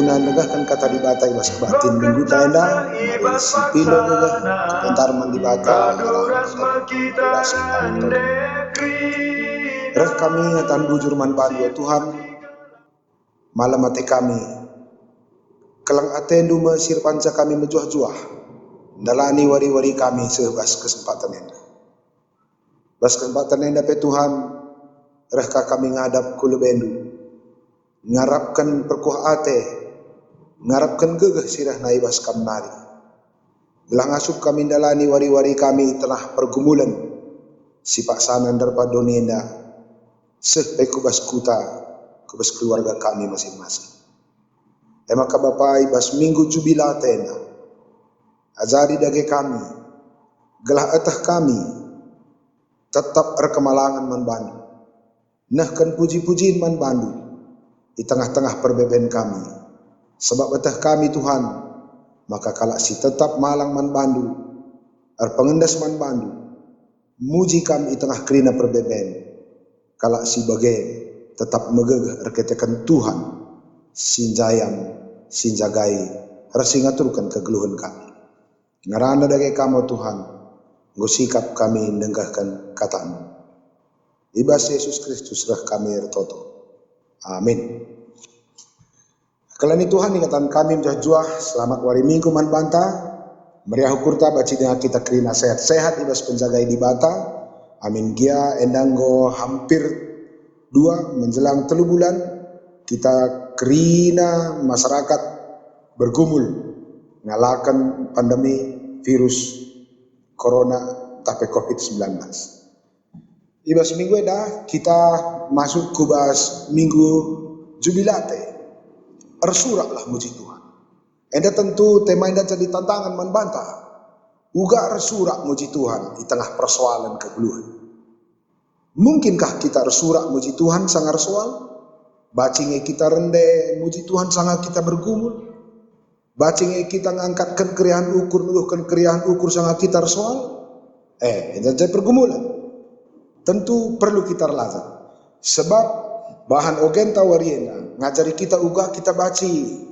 guna negahkan kata di bata ibas kebatin minggu taenda mari sipilo juga kebentar mandi bata relasi Reh kami ngatan bujur man bandu Tuhan malam ate kami kelang atendu mesir panca kami mejuah-juah dalani wari-wari kami sebas kesempatan enda bas kesempatan enda pe Tuhan reh kami ngadap kulubendu ngarapkan perkuah ate, ngarapkan gegeh sirah naibas kamnari. Gelang asup kami dalani wari-wari kami telah pergumulan, sipak sanan darpa donienda, seh kubas kuta, kubas keluarga kami masing-masing. Maka Bapak ibas minggu jubilatena, azari dage kami, gelah etah kami, tetap rekemalangan man bandu, nahkan puji-pujiin man bandu, di tengah-tengah perbeben kami. Sebab betah kami Tuhan, maka kalak si tetap malang man bandu, pengendas man bandu, muji kami di tengah kerina perbeben, kalak si bagai tetap megegeh erketekan Tuhan, sinjayam, sinjagai, resingaturkan kegeluhan kami. Ngarana dage kamu Tuhan, ngusikap kami nenggahkan katamu. Ibas Yesus Kristus reh kami ertoto. Amin. Kelani Tuhan ingatan kami menjajua selamat wari minggu man banta. Meriah hukurta baci dengan kita kerina sehat-sehat ibas penjagai di bata. Amin gia endanggo hampir 2 menjelang 3 bulan kita kerina masyarakat bergumul ngalakan pandemi virus corona tapi COVID-19. Ibas minggu eda kita masuk ke bas minggu jubilate. Ersuraklah muji Tuhan. Enda tentu tema enda jadi tantangan man bantah. Uga ersurak muji Tuhan di tengah persoalan kegeluhan. Mungkinkah kita ersurak muji Tuhan sangat soal? Bacinge kita rende muji Tuhan sangat kita bergumul. Bacinge kita ngangkatkan keriahan ukur nuduhkan keriahan ukur sangat kita soal. Enda jadi pergumulan. Tentu perlu kita lazat. Sebab bahan ogen tawariena ngajari kita uga kita baci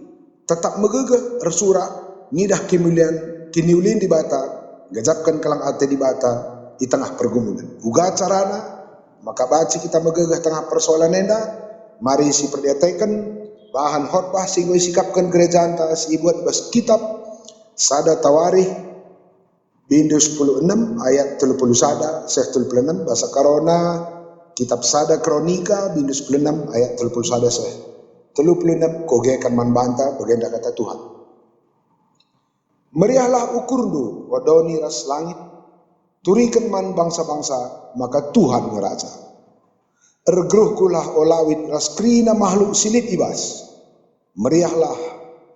tetap megegeh ersurak ngidah kiniulin di bata gajapkan kelang ate di bata di tengah pergumulan uga carana maka baci kita megegeh tengah persoalan enda mari si perdiataikan bahan khotbah singgo sikapkan gereja antas ibuat bas kitab sada tawarih Bindu 16 ayat 30 sada, 36 bahasa Karona, kitab sada kronika Bindu 16 ayat 30 sada 36 kogekan man banta bagenda kata Tuhan. Meriahlah ukurdu wadoni ras langit, turikan man bangsa-bangsa maka Tuhan ngeraja. Ergruhkulah olawit ras krina makhluk silit ibas, meriahlah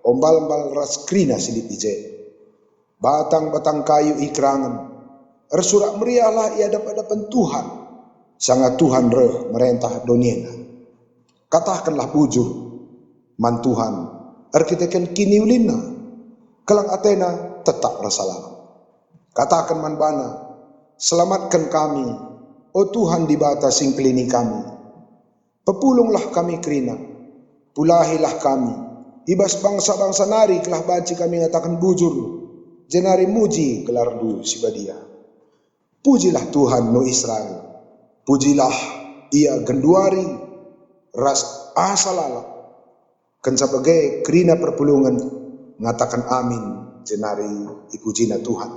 ombal-ombal ras krina silit ije. Batang-batang kayu ikrangan, ersurak meriahlah ia dapat Tuhan, sangat Tuhan reh merentah doniena. Katakanlah bujur, man Tuhan, erkitekan kini ulina, kelang atena tetap rasa lama. Katakan man bana, selamatkan kami, oh Tuhan di bata sing kelini kami. Pepulunglah kami kerina, pulahilah kami, ibas bangsa-bangsa nari kelah banci kami ngatakan bujur. Jenari muji gelar du sibadia. Pujilah Tuhan no Israel. Pujilah ia genduari ras asalala. Kan sebagai kerina perpulungan ngatakan amin jenari ipujina Tuhan.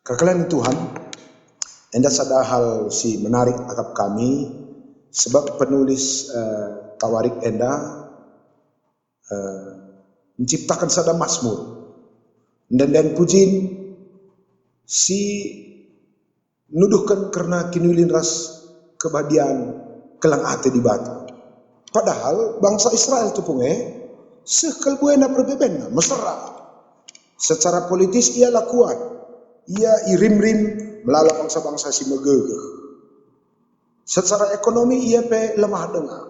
Kekalian Tuhan, enda sada hal si menarik akap kami sebab penulis tawarik enda menciptakan sada mazmur. Dan pujin si nuduhkan karena kinulin ras kebadian kelang ate di bata. Padahal bangsa Israel tu punge sekal buena perbebena mesra. Secara politis ialah kuat. Ia irim-rim melalui bangsa-bangsa si megegeh. Secara ekonomi ia pe lemah dengar.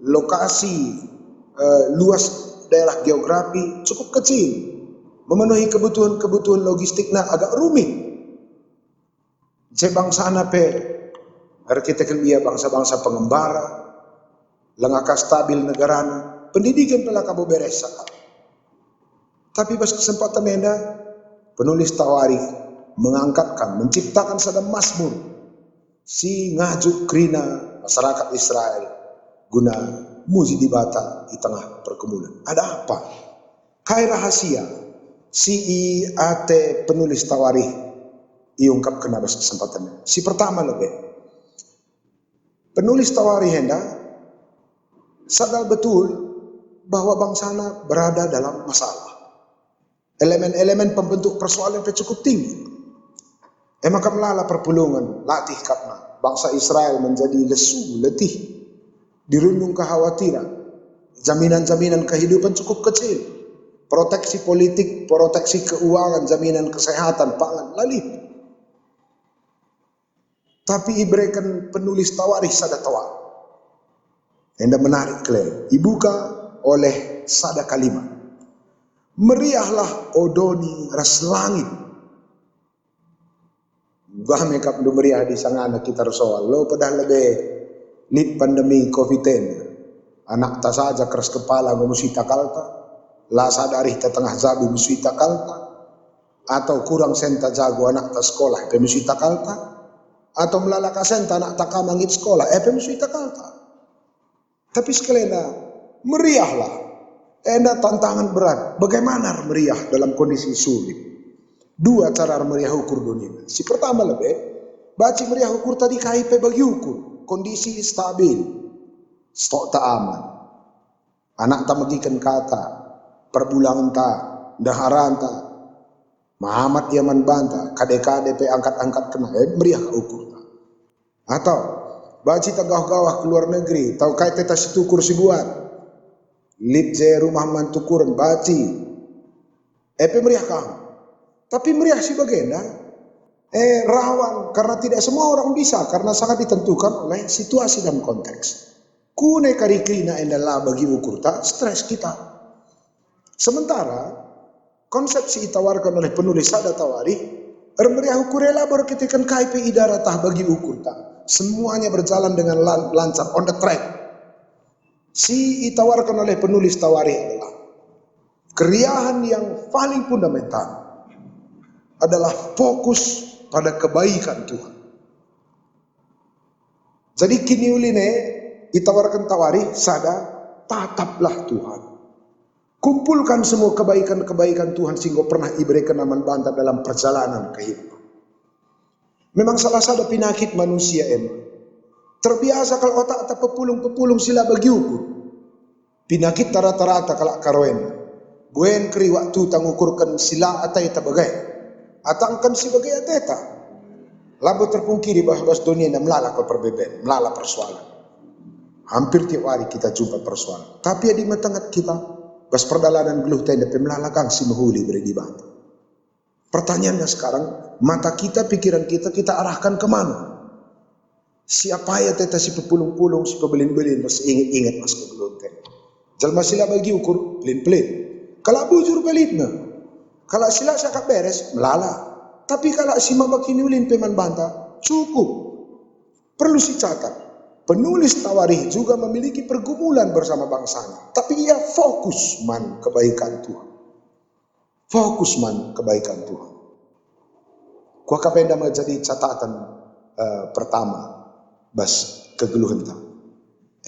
Lokasi luas daerah geografi cukup kecil. Memenuhi kebutuhan logistiknya agak rumit. Bangsa na pe, kita kan dia bangsa-bangsa pengembara, lengaka stabil negarana, pendidikan telah kamu beres. Tapi pas kesempatan enda, penulis Tawarikh mengangkatkan, menciptakan sada mazmur si ngajuk krina masyarakat Israel guna muji di bata di tengah pergumulan. Ada apa? Kai rahasia si ate penulis Tawarikh iungkap kena pas kesempatan. Si pertama lebih penulis Tawarikh hendak sadar betul bahwa bangsana berada dalam masalah. Elemen-elemen pembentuk persoalan yang cukup tinggi. Maka melala perpulungan latih kapna bangsa Israel menjadi lesu, letih, dirundung kekhawatiran, jaminan-jaminan kehidupan cukup kecil, proteksi politik, proteksi keuangan, jaminan kesehatan, pangan, lalih. Tapi ibrekan penulis Tawarikh sada tawa. Enda menarik kalian, dibuka oleh sada kalimat. Meriahlah odoni ras langit. Bah mekap do meriah di sangana kita soal. Lo padahal lebih lid pandemi COVID-10. Anak tak saja keras kepala memusita kalta. La sadari tengah zabu musita kalta. Atau kurang senta jago anak tak sekolah pemusita kalta. Atau melalaka senta anak tak kamangit sekolah pemusita kalta. Tapi sekalian meriahlah. Enda tantangan berat. Bagaimana meriah dalam kondisi sulit? Dua cara meriah ukur dunia. Si pertama lebih, baca meriah ukur tadi KIP bagi ukur. Kondisi stabil, stok tak aman. Anak tak magikan kata, perbulangan tak, daharan tak. Muhammad Yaman banta, KDP angkat-angkat kena, meriah ukur tak. Atau, baca tak gawah-gawah keluar negeri, tahu kait tetas itu ukur si buat. Lid rumah mantu kurang baci. Meriah kamu. Tapi meriah si bagenda. Rawan karena tidak semua orang bisa. Karena sangat ditentukan oleh situasi dan konteks. Kune kariklina endala bagi ukur tak stres kita. Sementara konsepsi ditawarkan oleh penulis sada Tawarikh. Meriah ukur elabor ketikan KIP idara tah bagi ukur tak. Semuanya berjalan dengan lancar on the track. Si ditawarkan oleh penulis Tawarikh adalah keriahan yang paling fundamental adalah fokus pada kebaikan Tuhan. Jadi kini uline ditawarkan Tawarikh sada tataplah Tuhan. Kumpulkan semua kebaikan-kebaikan Tuhan sehingga pernah diberikan aman bantah dalam perjalanan kehidupan. Memang salah satu penyakit manusia terbiasa kalau otak atau pepulung sila bagi ukur. Penyakit rata-rata kalau karoen. Buen keri waktu tangukurkan sila atai tabagai. Atangkan si bagai ateta. Labo terpungkiri bahwa dunia yang melala ke perbedaan, melala persoalan. Hampir tiap hari kita jumpa persoalan. Tapi di matangkat kita, bas perdalanan geluh tenda pemelalakan si mahuli beri di batu. Pertanyaannya sekarang, mata kita, pikiran kita arahkan kemana? Siapa ya teta si pepulung-pulung, si pebelin-belin, masih ingat-ingat mas kegelonten. Jalma sila bagi ukur, pelin-pelin. Kalau bujur belitna, kalau sila sakap beres, melala. Tapi kalau si mabakini ulin peman banta, cukup. Perlu si catat, penulis Tawarikh juga memiliki pergumulan bersama bangsanya. Tapi ia fokus man kebaikan Tuhan. Fokus man kebaikan Tuhan. Kuah kapenda menjadi catatan pertama. Bas kegeluhan tak.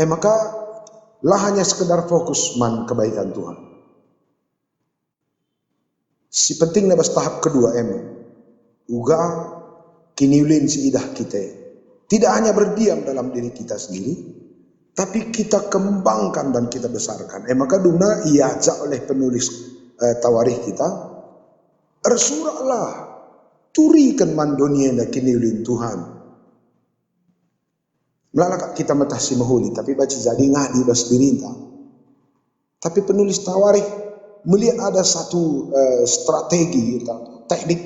Maka lah hanya sekedar fokus man kebaikan Tuhan. Si pentingnya bas tahap kedua uga kini ulin si idah kita. Tidak hanya berdiam dalam diri kita sendiri, tapi kita kembangkan dan kita besarkan. Maka duna iajak oleh penulis Tawarikh kita, ersuraklah turikan man dunia dan kini ulin Tuhan. Melalak kita metah si mahuli, tapi baca jadi ngadi bas dirinta. Tapi penulis Tawarikh melihat ada satu strategi, teknik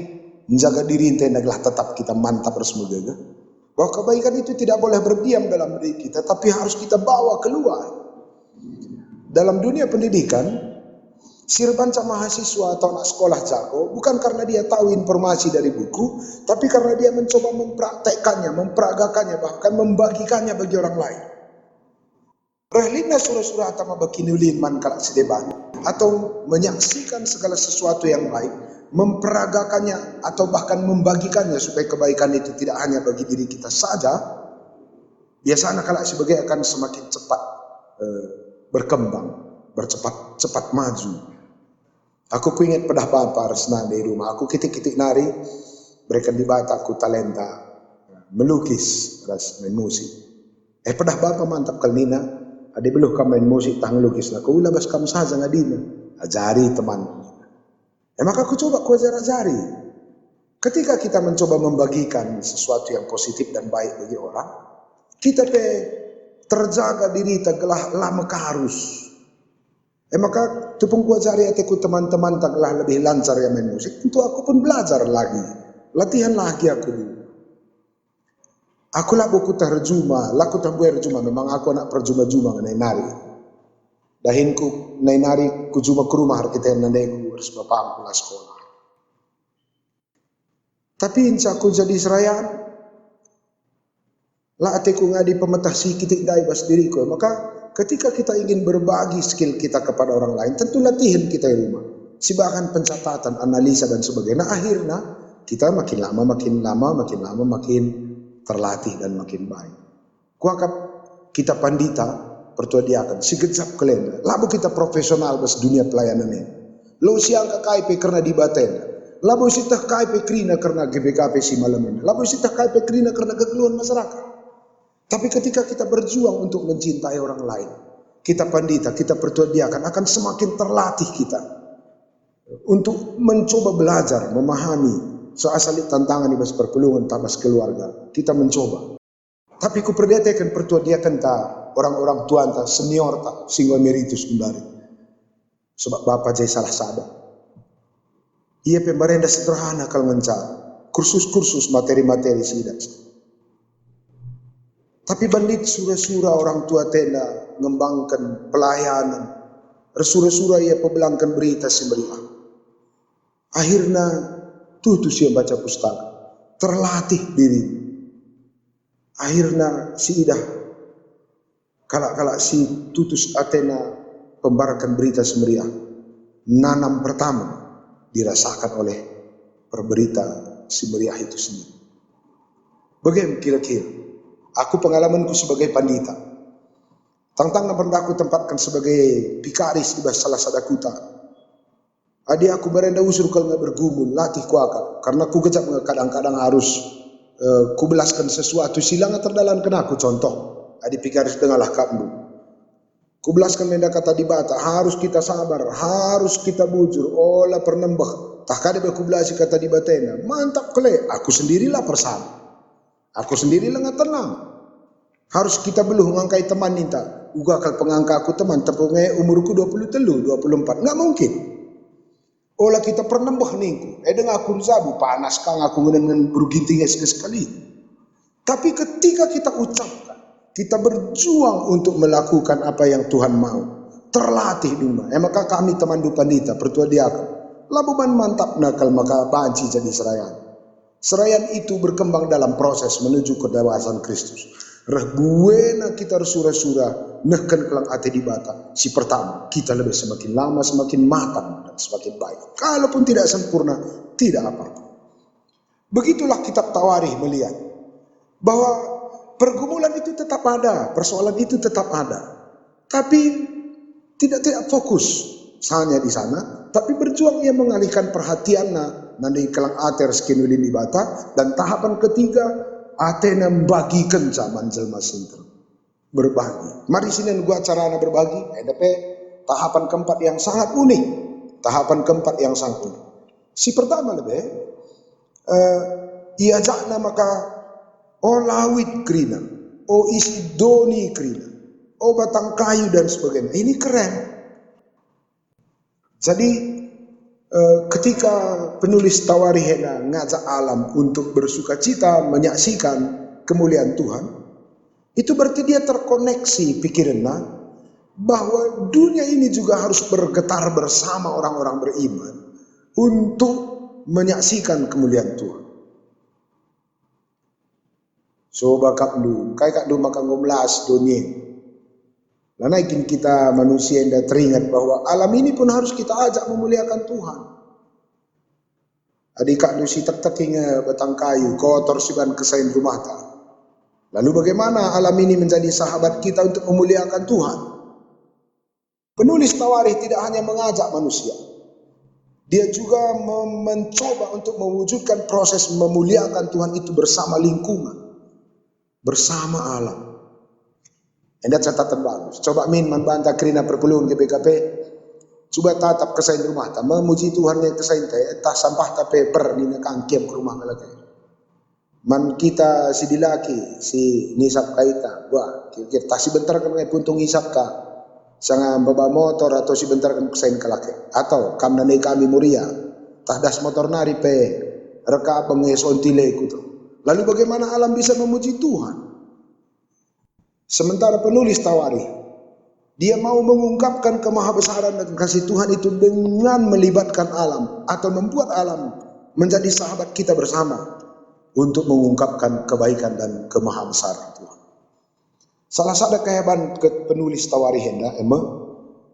menjaga diri ente adalah tetap kita mantap harus menjaga. Bahwa kebaikan itu tidak boleh berdiam dalam diri kita, tapi harus kita bawa keluar. Dalam dunia pendidikan, sirbanca mahasiswa atau anak sekolah jago bukan karena dia tahu informasi dari buku, tapi karena dia mencoba mempraktekkannya, memperagakannya, bahkan membagikannya bagi orang lain. Rahlina surah-surah atama bakinulin man kalak sedeban, atau menyaksikan segala sesuatu yang baik, memperagakannya atau bahkan membagikannya supaya kebaikan itu tidak hanya bagi diri kita saja. Biasanya kalak sebagai akan semakin cepat berkembang, cepat maju. Aku ingat pedah bapa resna di rumah, aku kitik-kitik nari, berikan di bata aku talenta melukis, ras main musik. Pedah bapa mantap kalnina, ade beluh kam main musik tang lukis na, kau labas kam saja ngadina, ajari teman. Maka aku coba ku ajari. Ketika kita mencoba membagikan sesuatu yang positif dan baik bagi orang, kita terjaga diri tegelah lama harus. Maka tepung ku ajari atiku teman-teman tegelah lebih lancar yang main musik, tentu aku pun belajar lagi, latihan lagi aku dulu. Aku lah buku terjuma, laku tambuer juma, memang aku anak perjuma-juma nai nari. Dahinku nai nari ku juma ke rumah kita nandeku harus bapangku lah sekolah. Tapi insya aku jadi serayan, lah atiku ngadi pemetah sikitik dai bas diriku. Maka ketika kita ingin berbagi skill kita kepada orang lain, tentu latihan kita di rumah. Sibakan pencatatan, analisa dan sebagainya. Nah, akhirnya kita makin lama makin terlatih dan makin baik. Kuakap kita pandita pertuadiakan sigejap kelenda. Labu kita profesional bas dunia pelayanan ini. Lo siang ke KIP karena dibaten. Labu sitah KIP krina karena GBKP si malam ini. Labu sitah KIP krina karena kekeluhan masyarakat. Tapi ketika kita berjuang untuk mencintai orang lain, kita pandita, kita pertuadiakan akan semakin terlatih kita untuk mencoba belajar, memahami soal salit tantangan di bas perpelungan tabas keluarga. Kita mencoba. Tapi ku perdetekan pertuadiakan ta orang-orang tuan ta senior ta single meritus kembali. Sebab bapak jai salah sadar. Ia pembarenda sederhana kalau mencari kursus-kursus materi-materi sidak. Tapi bandit sura-sura orang tua tenda ngembangkan pelayanan, sura-sura ia pebelangkan berita semeriah. Akhirnya tutus ia baca pustaka, terlatih diri. Akhirnya si idah kalak-kalak si tutus Athena pembarakan berita semeriah. Nanam pertama dirasakan oleh perberita semeriah itu sendiri. Bagaimana kira-kira? Aku pengalamanku sebagai pandita. Tantang pernah aku tempatkan sebagai pikaris di salah sadakuta. Adi aku berenda usur kalau nggak bergumul, latih kuaka. Karena ku gejap kadang-kadang harus ku belaskan sesuatu silang terdalam kena aku contoh. Adi pikaris dengarlah kamu. Ku belaskan menda kata di bata, harus kita sabar, harus kita bujur, olah pernembah. Tak kada aku belasi kata di batena. Mantap kele, aku sendirilah persama. Aku sendiri lengat tenang. Harus kita beluh ngangkai teman ninta. Uga kal pengangka aku teman tepungnya umurku 23, 24. Nggak mungkin. Olah kita pernembah ningku. Dengan aku zabu panas kang aku dengan beruginting sekali. Tapi ketika kita ucapkan, kita berjuang untuk melakukan apa yang Tuhan mau. Terlatih dulu. Maka kami teman Dupandita pertuadiakan. Labuban mantap nakal maka banci jadi serayan. Serayan itu berkembang dalam proses menuju kedewasaan Kristus. Buena kita sura-sura nehkan kelang ate di bata. Si pertama, kita lebih semakin lama semakin matang dan semakin baik. Kalaupun tidak sempurna, tidak apa-apa. Begitulah kitab Tawarikh melihat bahwa pergumulan itu tetap ada, persoalan itu tetap ada. Tapi tidak fokus hanya di sana, tapi berjuang ia mengalihkan perhatiannya nanti kelang ater skinulin di bata, dan tahapan ketiga Athena membagikan zaman jelma sinter berbagi. Mari sini gua carana berbagi. Tapi tahapan keempat yang sangat unik. Tahapan keempat yang sangat unik. Si pertama lebih iajak maka lawit krina, isi doni krina, batang kayu dan sebagainya. Ini keren. Jadi ketika penulis Tawarikh ngajak alam untuk bersuka cita menyaksikan kemuliaan Tuhan, itu berarti dia terkoneksi pikirannya bahwa dunia ini juga harus bergetar bersama orang-orang beriman untuk menyaksikan kemuliaan Tuhan. So bakap lu, kayak kak du makan ngomlas dunia. Karena kita manusia yang teringat bahwa alam ini pun harus kita ajak memuliakan Tuhan. Adik nusi tertekinga batang kayu, kotor siban kesain rumah tak. Lalu bagaimana alam ini menjadi sahabat kita untuk memuliakan Tuhan? Penulis Tawarikh tidak hanya mengajak manusia, dia juga mencoba untuk mewujudkan proses memuliakan Tuhan itu bersama lingkungan, bersama alam. Ada catatan bagus. Coba min membantah kerina perpuluhan GPKP. Coba tatap kesain rumah tak memuji Tuhan yang kesain tak sampah tak paper di kangkiem ke rumah lagi. Man kita si dilaki si nisap kaita, wah kira-kira tak si bentar kan puntung isap ka sangat bawa motor atau si bentar kan kesain kalaki atau kam nanai kami muria tahdas motor nari pe reka pengesontile itu. Lalu bagaimana alam bisa memuji Tuhan? Sementara penulis Tawarikh, dia mau mengungkapkan kemahabesaran dan kasih Tuhan itu dengan melibatkan alam atau membuat alam menjadi sahabat kita bersama untuk mengungkapkan kebaikan dan kemahabesaran Tuhan. Salah satu kehebatan penulis Tawarikh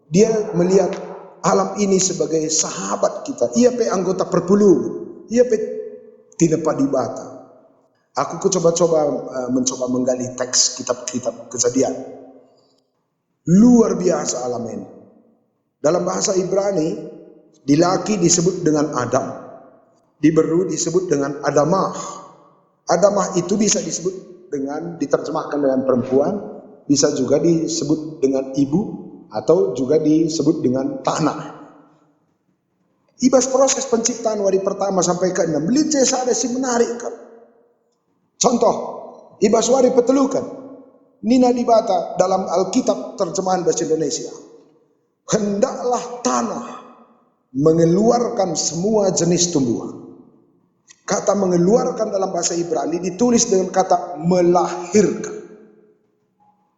dia melihat alam ini sebagai sahabat kita. Ia pe anggota perpuluh, ia pe tinepa di bata. Aku mencoba menggali teks kitab-kitab Kejadian. Luar biasa alam ini. Dalam bahasa Ibrani, di laki disebut dengan Adam, di beru disebut dengan Adamah. Adamah itu bisa disebut dengan diterjemahkan dengan perempuan, bisa juga disebut dengan ibu, atau juga disebut dengan tanah. Ibas proses penciptaan wari pertama sampai ke 6, belice ada si menarik kan. Contoh, ibas wari petelukan, Nina dibata dalam Alkitab terjemahan bahasa Indonesia. Hendaklah tanah mengeluarkan semua jenis tumbuhan. Kata mengeluarkan dalam bahasa Ibrani ditulis dengan kata melahirkan.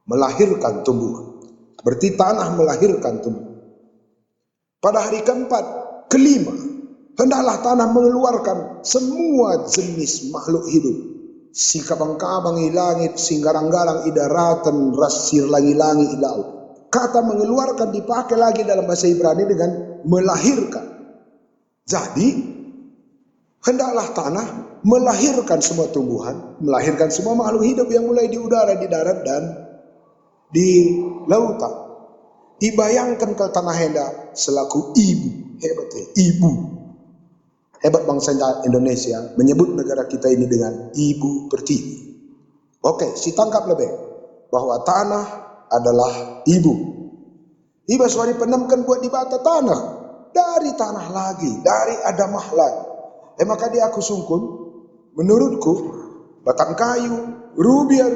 Melahirkan tumbuhan. Berarti tanah melahirkan tumbuhan. Pada hari keempat, kelima, hendaklah tanah mengeluarkan semua jenis makhluk hidup. Si kabang-kabang i langit, si garang-garang i daratan, rasir langi-langi i laut. Kata mengeluarkan dipakai lagi dalam bahasa Ibrani dengan melahirkan. Jadi, hendaklah tanah melahirkan semua tumbuhan, melahirkan semua makhluk hidup yang mulai di udara, di darat, dan di lautan. Dibayangkan ke tanah hendak selaku ibu, hebat ya, ibu. Hebat bangsa Indonesia menyebut negara kita ini dengan ibu pertiwi. Oke, si tangkap lebih bahwa tanah adalah ibu. Ibas wari penamkan buat dibata tanah, dari tanah lagi, dari Adamah lagi. Maka dia aku sungkun, menurutku batang kayu, rubia,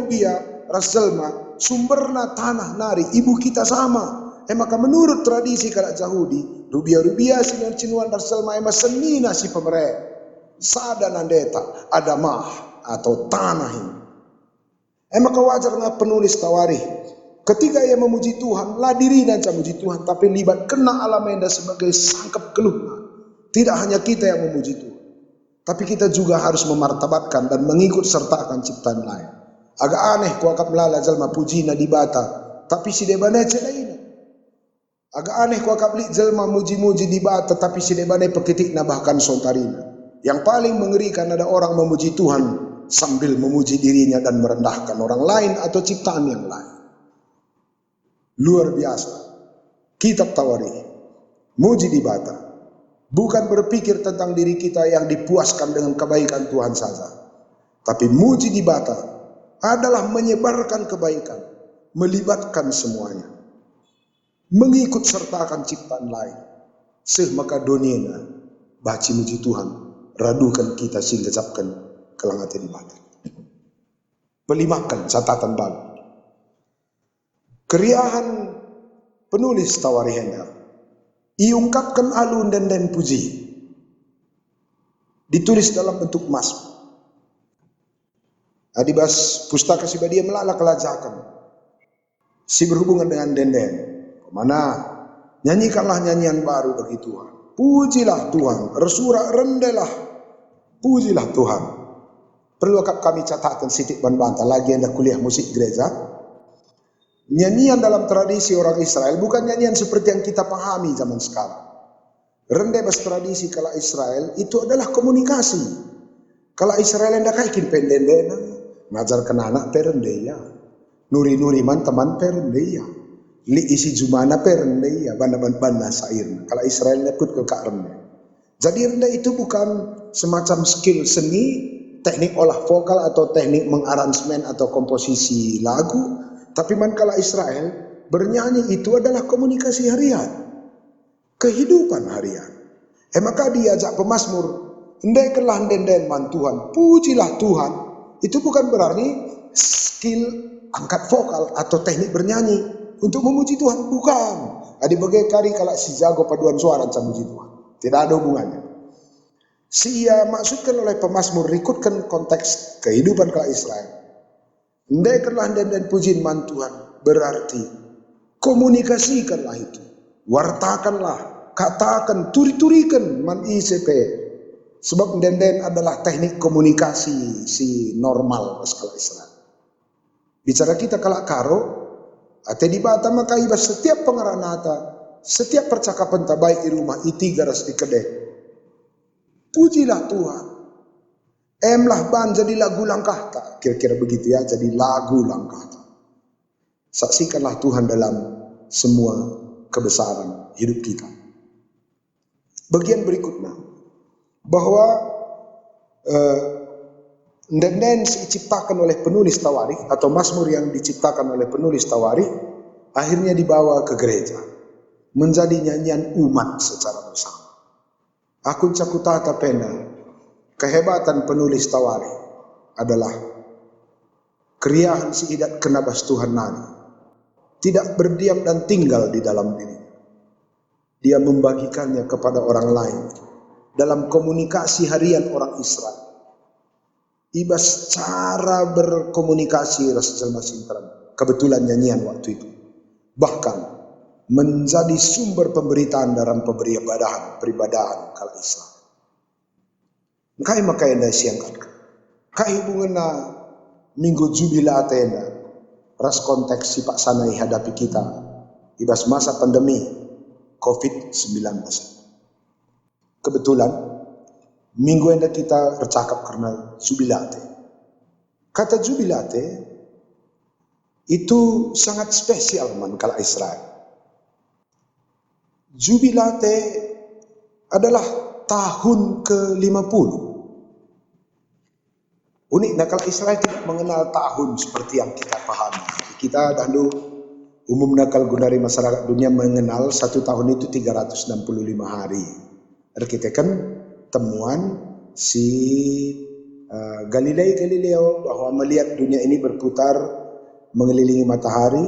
raselma, sumberna tanah nari ibu kita sama. Maka menurut tradisi kalak Yahudi, rubia sinan cinuan raselma senina si pemerintah. Sada nandeta Adamah atau tanah ini. Maka wajar penulis Tawarikh ketika ia memuji Tuhan, lah diri dan memuji Tuhan, tapi libat kena alam enda sebagai sangkap keluhna. Tidak hanya kita yang memuji Tuhan, tapi kita juga harus memartabatkan dan mengikut sertakan ciptaan lain. Agak aneh kuakap melala jalma pujina di bata, tapi si debane celaina. Agak aneh kuakap li jalma muji-muji di bata, tapi si debane peketikna bahkan sontarina. Yang paling mengerikan ada orang memuji Tuhan sambil memuji dirinya dan merendahkan orang lain atau ciptaan yang lain. Luar biasa. Kitab Tawarikh, muji di bata, bukan berpikir tentang diri kita yang dipuaskan dengan kebaikan Tuhan saja. Tapi muji di bata adalah menyebarkan kebaikan, melibatkan semuanya. Mengikut sertakan ciptaan lain. Maka dunia baci muji Tuhan, radukan kita sehingga capkan kelangatan ibadah. Pelimakan catatan baru. Keriahan penulis Tawarikh hendak iungkapkan alun dan puji. Ditulis dalam bentuk mas. Adibas pustaka si badia melala kelajakan. Si berhubungan dengan denden. Mana nyanyikanlah nyanyian baru bagi Tuhan. Pujilah Tuhan, bersurak rendelah. Pujilah Tuhan. Perlu kami catatan sitik ban bantah lagi anda kuliah musik gereja. Nyanyian dalam tradisi orang Israel bukan nyanyian seperti yang kita pahami zaman sekarang. Rendai bas tradisi kala Israel itu adalah komunikasi. Kala Israel yang dakaikin pendendena, ngajar kena anak perendeya, nuri-nuri man teman perendeya, li isi jumana perendeya, bana sairna. Kala Israel nyakut ke kak rendai. Jadi rendai itu bukan semacam skill seni, teknik olah vokal atau teknik mengaransemen atau komposisi lagu, tapi kala Israel bernyanyi itu adalah komunikasi harian, kehidupan harian. Maka diajak pemazmur, endaikanlah den man Tuhan, pujilah Tuhan. Itu bukan berarti skill angkat vokal atau teknik bernyanyi untuk memuji Tuhan, bukan. Adi bagai kari kalau si jago paduan suara sama puji Tuhan. Tidak ada hubungannya. Ia maksudkan oleh pemazmur ikutkan konteks kehidupan kala Israel. Endaikanlah den pujian man Tuhan, berarti komunikasikanlah itu, wartakanlah, katakan, turi-turikan man ICP. Sebab den adalah teknik komunikasi si normal skala Israel. Bicara kita kala karo, ate di bata maka ibas setiap pengaranata, setiap percakapan tabai di rumah iti garas di kedai. Pujilah Tuhan. Emlah ban jadi lagu langkah tak, kira-kira begitu ya, jadi lagu langkah tak. Saksikanlah Tuhan dalam semua kebesaran hidup kita. Bagian berikutnya, bahwa den diciptakan oleh penulis Tawarikh atau mazmur yang diciptakan oleh penulis Tawarikh akhirnya dibawa ke gereja menjadi nyanyian umat secara bersama. Aku cakutata pena kehebatan penulis Tawarikh adalah keriahan si idat kenabas Tuhan nani, tidak berdiam dan tinggal di dalam diri. Dia membagikannya kepada orang lain dalam komunikasi harian orang Israel. Ibas cara berkomunikasi Rasul Masintram. Kebetulan nyanyian waktu itu. Bahkan menjadi sumber pemberitaan dalam peribadahan kala Israel. Kai makai anda siangkan. Kai hubungan minggu jubilat anda. Ras konteks si Pak Sanai hadapi kita. Ibas masa pandemi COVID-19. Kebetulan minggu ini kita bercakap karena jubilate. Kata jubilate itu sangat spesial kala Israel. Jubilate adalah tahun ke-50. Unik, kala Israel tidak mengenal tahun seperti yang kita pahami. Kita dahulu umum nakal gunari masyarakat dunia mengenal satu tahun itu 365 hari. Kita kan temuan si Galileo bahwa melihat dunia ini berputar mengelilingi matahari,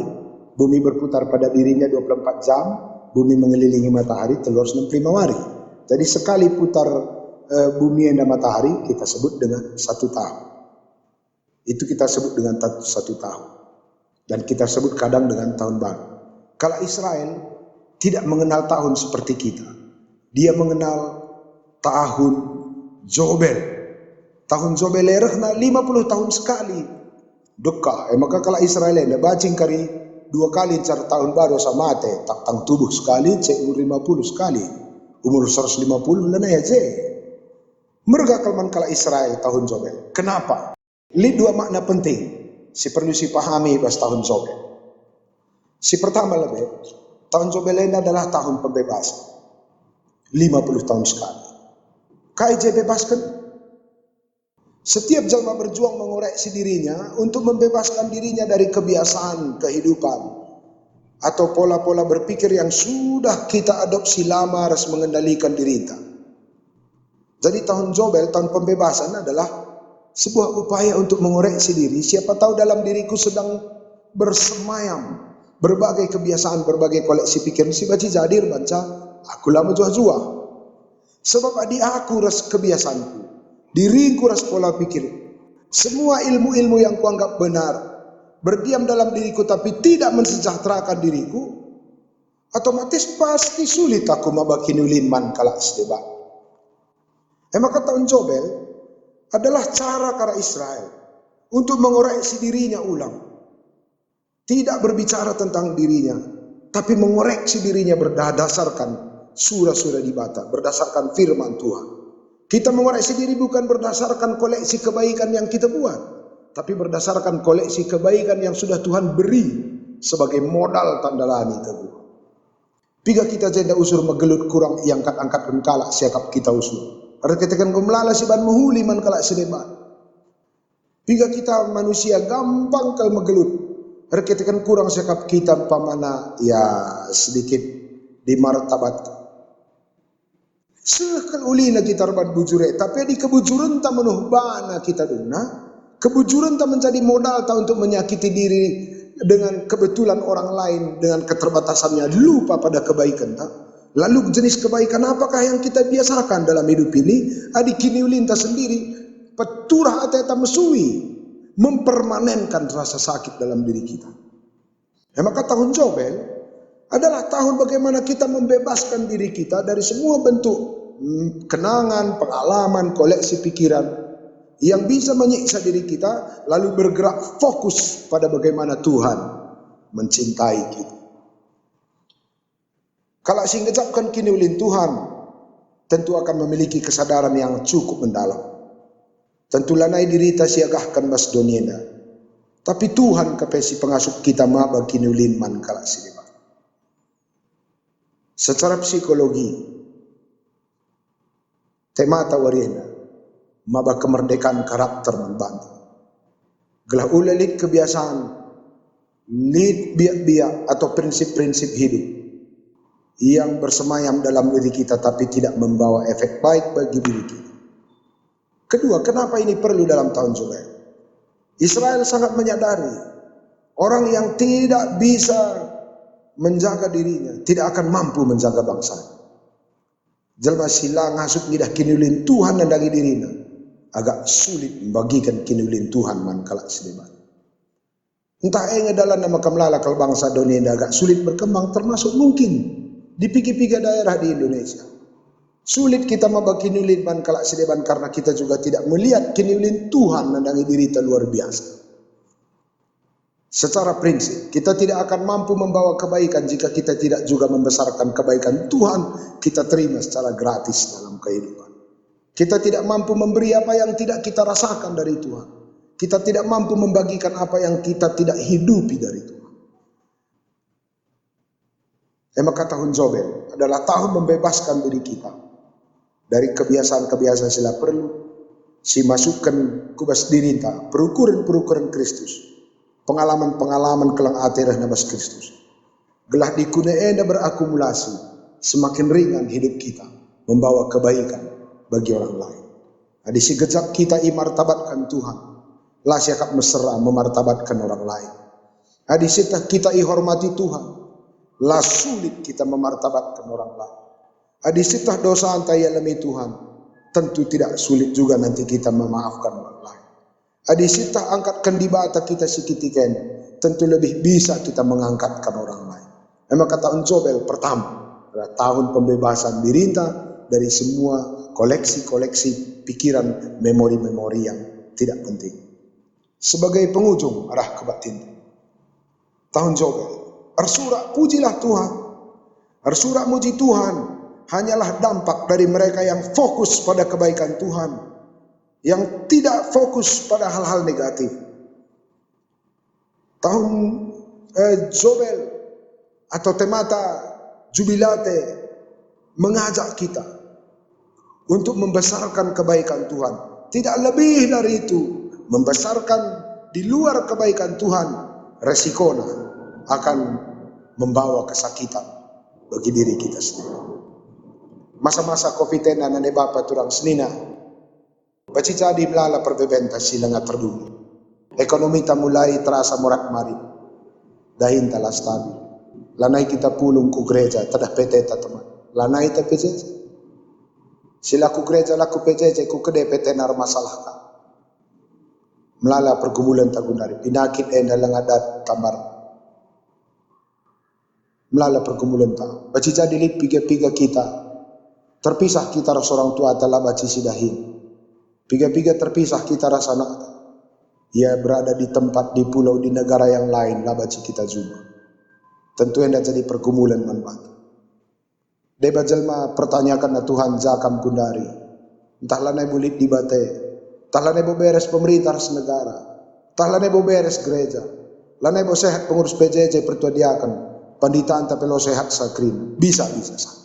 bumi berputar pada dirinya 24 jam, bumi mengelilingi matahari telur 65 hari. Jadi sekali putar bumi dan matahari kita sebut dengan 1 tahun. Itu kita sebut dengan 1 tahun. Dan kita sebut kadang dengan tahun baru. Kalau Israel tidak mengenal tahun seperti kita. Dia mengenal tahun Jobel. Tahun Jobel erehna 50 tahun sekali. Dekah. Maka kalau Israel ada bacing kari 2 kali cara tahun baru sama te. Tang tubuh sekali, cek umur 50 sekali. Umur 150 lana ya je. Mereka kalman kalau Israel tahun Jobel. Kenapa? Ini 2 makna penting. Si perlu si pahami pas tahun Jobel. Si pertama lebih. Tahun Jobel ini adalah tahun pembebasan. 50 tahun sekali. KIJ bebaskan. Setiap jalma berjuang mengoreksi dirinya untuk membebaskan dirinya dari kebiasaan kehidupan atau pola-pola berpikir yang sudah kita adopsi lama harus mengendalikan diri kita. Jadi tahun Jobel, tahun pembebasan adalah sebuah upaya untuk mengoreksi diri. Siapa tahu dalam diriku sedang bersemayam berbagai kebiasaan, berbagai koleksi pikir. Si baca jadir baca, aku lama jua-jua. Sebab adik aku ras kebiasaanku, diriku ras pola pikir. Semua ilmu-ilmu yang kuanggap benar berdiam dalam diriku tapi tidak mensejahterakan diriku, otomatis pasti sulit aku mabakin ulin man kala sedebat. Maka tahun Jobel adalah cara kara Israel untuk mengoreksi dirinya ulang. Tidak berbicara tentang dirinya, tapi mengoreksi dirinya berdasarkan surah-surah di bata, berdasarkan firman Tuhan. Kita mengoreksi diri bukan berdasarkan koleksi kebaikan yang kita buat, tapi berdasarkan koleksi kebaikan yang sudah Tuhan beri sebagai modal tandalani teguh. Piga kita jenda usur megelut kurang iangkat-angkat kalak siakap kita usur. Ada katakan gumlala si ban menghuli man kalak sedebat. Piga kita manusia gampang kal megelut. Ada katakan kurang siakap kita pamana ya sedikit dimartabat. Sekal ulina kita rabat bujure, tapi di kebujuran tak menuh bana kita duna. Kebujuran tak menjadi modal tak untuk menyakiti diri dengan kebetulan orang lain, dengan keterbatasannya, lupa pada kebaikan tak. Lalu jenis kebaikan apakah yang kita biasakan dalam hidup ini? Adi kini ulinta sendiri, peturah atau mesui, mempermanenkan rasa sakit dalam diri kita. Maka tahun Jobel adalah tahun bagaimana kita membebaskan diri kita dari semua bentuk kenangan, pengalaman, koleksi pikiran yang bisa menyiksa diri kita, lalu bergerak fokus pada bagaimana Tuhan mencintai kita. Kalau singgejapkan kini ulin Tuhan, tentu akan memiliki kesadaran yang cukup mendalam. Tentu lanai dirita siagahkan mas donienda, tapi Tuhan kepesi pengasuh kita maba kini ulin man kalak sini. Secara psikologi, tema tawariana, maba kemerdekaan karakter membantu. Gelah ulelit kebiasaan, lid biak-biak atau prinsip-prinsip hidup yang bersemayam dalam diri kita tapi tidak membawa efek baik bagi diri kita. Kedua, kenapa ini perlu dalam tahun Jobel? Israel sangat menyadari orang yang tidak bisa menjaga dirinya tidak akan mampu menjaga bangsa. Jelma sila ngasuk ngidah kinulin Tuhan dan dagi dirinya agak sulit membagikan kinulin Tuhan man kalak sedebat. Entah dalam nama kamlala kalau bangsa Indonesia agak sulit berkembang, termasuk mungkin di piga-piga daerah di Indonesia. Sulit kita membagi kinulin man kalak sedeban karena kita juga tidak melihat kinulin Tuhan dan dagi diri luar biasa. Secara prinsip, kita tidak akan mampu membawa kebaikan jika kita tidak juga membesarkan kebaikan Tuhan kita terima secara gratis dalam kehidupan. Kita tidak mampu memberi apa yang tidak kita rasakan dari Tuhan. Kita tidak mampu membagikan apa yang kita tidak hidupi dari Tuhan. Maka tahun Jobel adalah tahun membebaskan diri kita dari kebiasaan-kebiasaan sila perlu, si masukkan kubas dirita, perukuran-perukuran Kristus. Pengalaman-pengalaman kelang atirah nabas Kristus. Gelah dikuneenda berakumulasi, semakin ringan hidup kita membawa kebaikan bagi orang lain. Adi si gejap kita imartabatkan Tuhan, lah siakap mesra memartabatkan orang lain. Adi sitah kita ihormati Tuhan, lah sulit kita memartabatkan orang lain. Adi sitah dosa antai alami Tuhan, tentu tidak sulit juga nanti kita memaafkan orang lain. Adi sitah angkatkan di bata kita sikitikan, tentu lebih bisa kita mengangkatkan orang lain. Maka tahun Jobel pertama adalah tahun pembebasan dirita dari semua koleksi-koleksi pikiran, memori-memori yang tidak penting. Sebagai penghujung arah kebatin tahun Jobel, arsurak pujilah Tuhan, arsurak muji Tuhan hanyalah dampak dari mereka yang fokus pada kebaikan Tuhan, yang tidak fokus pada hal-hal negatif. Tahun Jobel atau temata jubilate mengajak kita untuk membesarkan kebaikan Tuhan. Tidak lebih dari itu, membesarkan di luar kebaikan Tuhan, resikonya akan membawa kesakitan bagi diri kita sendiri. Masa-masa COVID-19 nane bapa turang senina, baci jadi melala perbebenta silang terdulu. Ekonomi tak mulai terasa morak-marik. Dahin telah stabil. Lanai kita pulung ku gereja, tadah peteta teman. Lanai ta PJJ. Sila ku gereja laku PJJ ku kede petenar masalah ka. Melala pergumulan tagundari. Pinakit dalang adat kamar. Melala pergumulan ta. Baci jadi lip piga-piga kita. Terpisah kita seorang tua telah baci sidahin. Piga-piga terpisah kita rasa nak. ia berada di tempat, di pulau, di negara yang lain, labaci kita juga. Tentu yang jadi pergumulan manfaat. Deba jelma pertanyakan na Tuhan zakam kundari. Entah lanai bulit di bate, entah lanai bo beres pemerintah negara, entah lanai bo beres gereja, lanai bo sehat pengurus PJJ pertuadiakan, panditaan tapi lo sehat sakrin, bisa sah.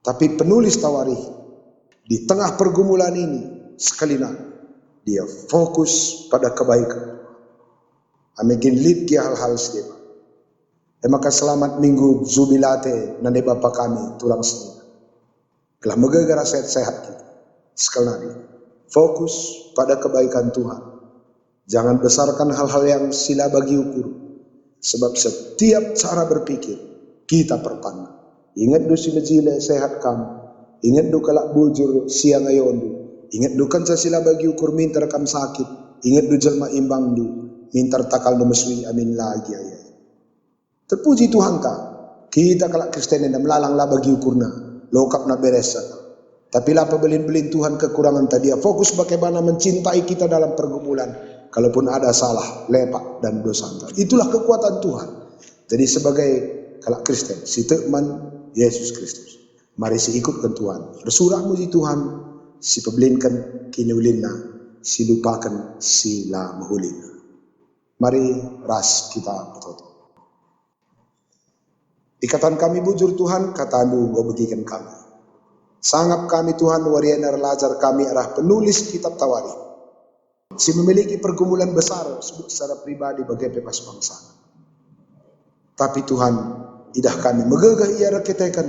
Tapi penulis Tawarikh di tengah pergumulan ini sekali lagi dia fokus pada kebaikan. Amekin lid kia hal-hal sedema. Maka selamat minggu jubilate nande Bapa kami tulang seni. Kelah megagara sehat-sehat kita. Sekali lagi fokus pada kebaikan Tuhan. Jangan besarkan hal-hal yang sila bagi ukur. Sebab setiap cara berpikir kita perpandang. Ingat du si mejile sehat kamu. Ingat du kalak bujur siang ayondu. Ingat du kan sila bagi ukur minta rekam sakit. Ingat du jelma imbang du. Minta takal du mesui amin lagi ayah. Terpuji Tuhan ka. Kita kalak Kristen yang melalang lah bagi ukurna. Lokap na beresa. Tapi lah pebelin-belin Tuhan kekurangan tadi. Fokus bagaimana mencintai kita dalam pergumulan. Kalaupun ada salah, lepak dan dosa. Itulah kekuatan Tuhan. Jadi sebagai kalak Kristen, si teman Yesus Kristus. Mari si ikutkan Tuhan. Bersurah muji Tuhan. Si pebelinkan kini ulinna. Si lupakan sila mahulina. Mari ras kita bertoto. Ikatan kami bujur Tuhan, katamu gua bagikan kami. Sangap kami Tuhan, wariana relajar kami arah penulis kitab Tawarikh. Si memiliki pergumulan besar secara pribadi bagi bebas bangsa. Tapi Tuhan, idah kami megagah ia rakitekan.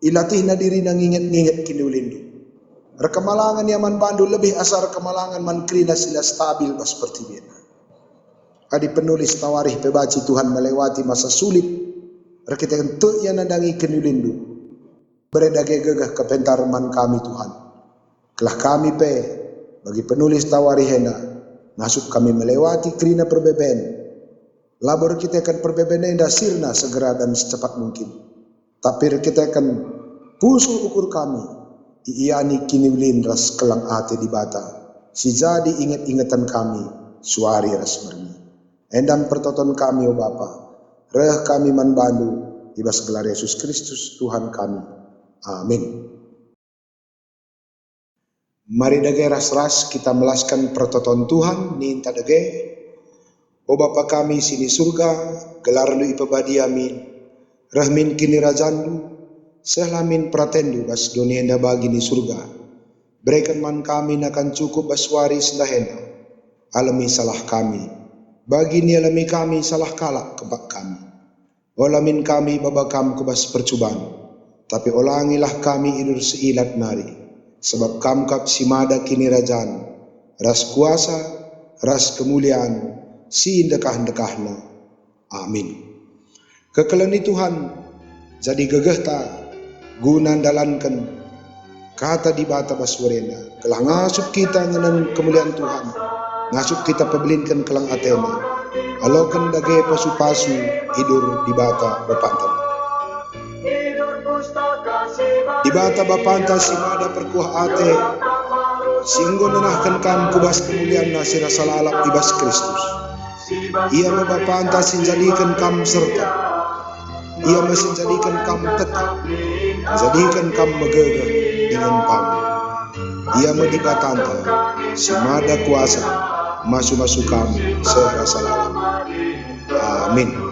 Ilatih na diri nang inget-inget kini ulindu. Rekamalangan yaman bandu lebih asar kemalangan man krina sila stabil bas seperti biasa. Adi penulis Tawarikh pebaci Tuhan melewati masa sulit. Rakitekan tu yang nadangi kini ulindu. Beredage gegah kepentaruman kami Tuhan. Kelah kami pe bagi penulis Tawarikh hena nasib kami melewati krina perbeben. Labor kita akan perbeben enda sirna segera dan secepat mungkin. Tapi kita akan pusuh ukur kami. Iani kini ulin ras kelang ate di bata. Si jadi ingat-ingatan kami suari ras mermi. Endam pertoton kami o Bapa. Reh kami manbandu. Ibas gelar Yesus Kristus Tuhan kami. Amin. Mari dage ras-ras kita melaskan pertoton Tuhan ninta dage. O Bapa kami sini surga, gelar lu ipabadi amin. Rahmin kini rajandu, sehlamin pratendu bas dunia enda bagi ni surga. Berikan man kami nakan cukup bas waris ndahena. Alami salah kami, bagi ni alami kami salah kalak kebak kami. Olamin kami babakam kubas percubaan, tapi olangilah kami idur seilat nari. Sebab kamkap simada kini rajan, ras kuasa, ras kemuliaan, si dekah-dekahna. Amin. Kekelani Tuhan, jadi gegeh ta, guna dalankan, kata di bata baswarena, kelah ngasup kita ngenan kemuliaan Tuhan, ngasup kita pebelinkan kelang atena, alokan dage pasu-pasu, idur di bata bapantan. Di bata bapanta si mada perkuah ate, singgo nanahkan kam kubas kemuliaan nasira salalap ibas Kristus. Ia mabapanta sinjadikan kam serta. Ia menjadikan kamu tetap, menjadikan kamu megagah dengan pam. Ia medibatanta, semada kuasa, masuk-masuk kamu serasa lalam. Amin.